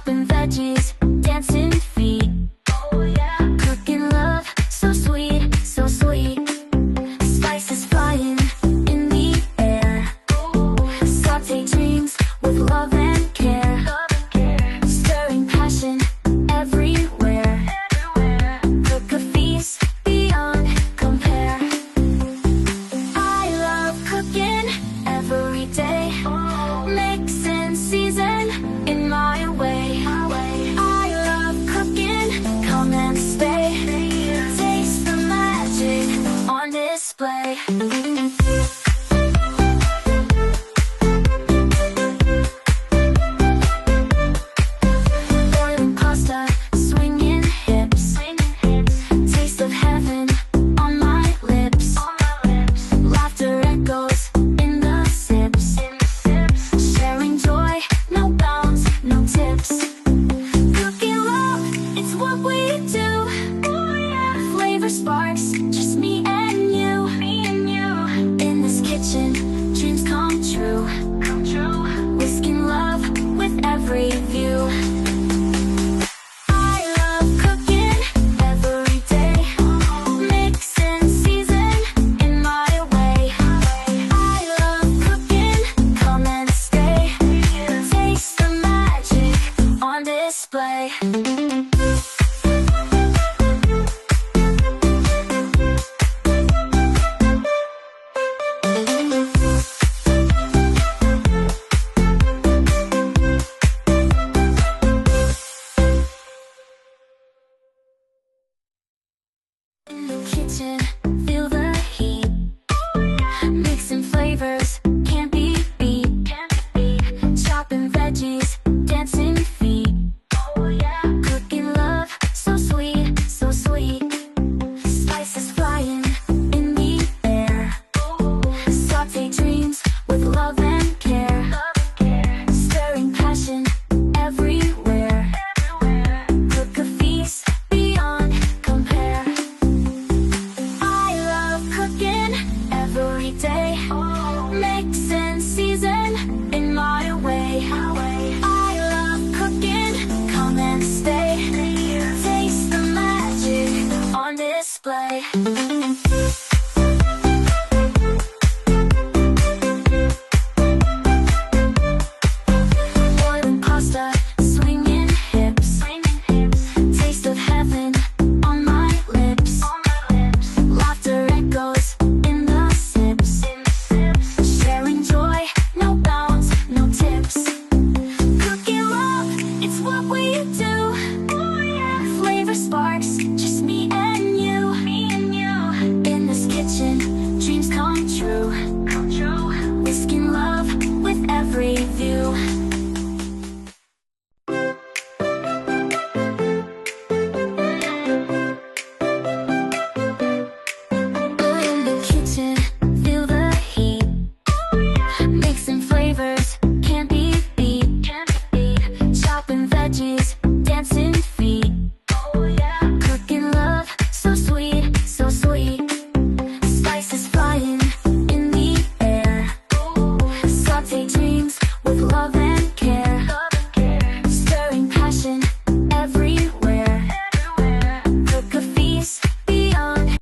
chopping veggies, dancing feet. Oh yeah. Cooking love, so sweet, so sweet. Spices flying in the air. Saute dreams with love and care. Stirring passion everywhere. Cook a feast beyond compare. I love cooking every day. Mix and season in my way. I love cooking, come and stay. Taste the magic on display. Boiling pasta, swinging hips. Taste of heaven on my lips. Laughter echoes in the sips. Sharing joy, no bounds, no tips. Cooking love, it's what we do. Flavor sparks, just me and you. In this kitchen, dreams come true. Whisking love with every view. I love cooking every day. Mix and season in my way. I love cooking, come and stay. Taste the magic on display.